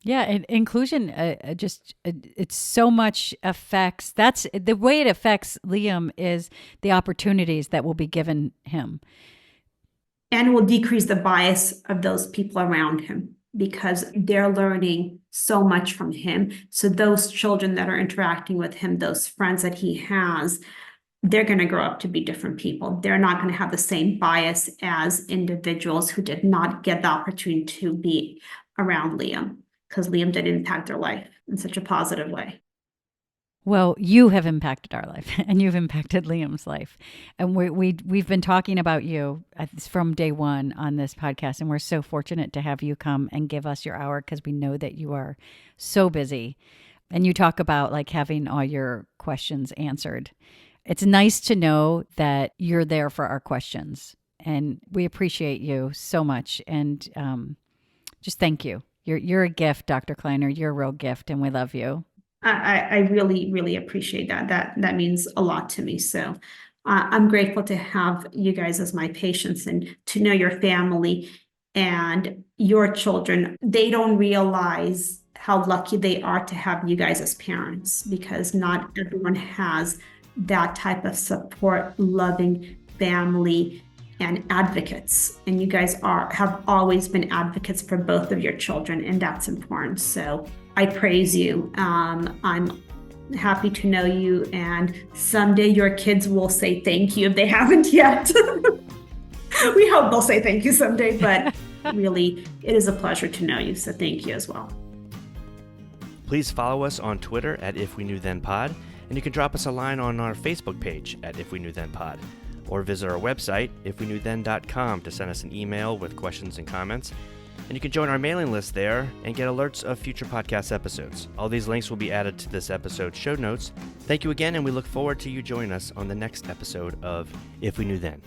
[SPEAKER 3] Yeah, and inclusion it's so much affects, that's the way it affects Liam, is the opportunities that will be given him.
[SPEAKER 4] And will decrease the bias of those people around him, because they're learning so much from him. So those children that are interacting with him, those friends that he has, they're going to grow up to be different people. They're not going to have the same bias as individuals who did not get the opportunity to be around Liam, because Liam did impact their life in such a positive way.
[SPEAKER 3] Well, you have impacted our life, and you've impacted Liam's life. And we've been talking about you from day one on this podcast, and we're so fortunate to have you come and give us your hour, because we know that you are so busy. And you talk about like having all your questions answered. It's nice to know that you're there for our questions, and we appreciate you so much. And just thank you. You're a gift, Dr. Kleiner. You're a real gift, and we love you.
[SPEAKER 4] I really, really appreciate that. That means a lot to me. So I'm grateful to have you guys as my patients, and to know your family and your children. They don't realize how lucky they are to have you guys as parents, because not everyone has that type of support, loving family and advocates. And you guys have always been advocates for both of your children, and that's important. So I praise you. I'm happy to know you, and someday your kids will say thank you if they haven't yet. We hope they'll say thank you someday, but really, it is a pleasure to know you. So thank you as well.
[SPEAKER 2] Please follow us on Twitter at If We Knew Then Pod, and you can drop us a line on our Facebook page at If We Knew Then Pod, or visit our website, ifweknewthen.com, to send us an email with questions and comments. And you can join our mailing list there and get alerts of future podcast episodes. All these links will be added to this episode's show notes. Thank you again, and we look forward to you joining us on the next episode of If We Knew Then.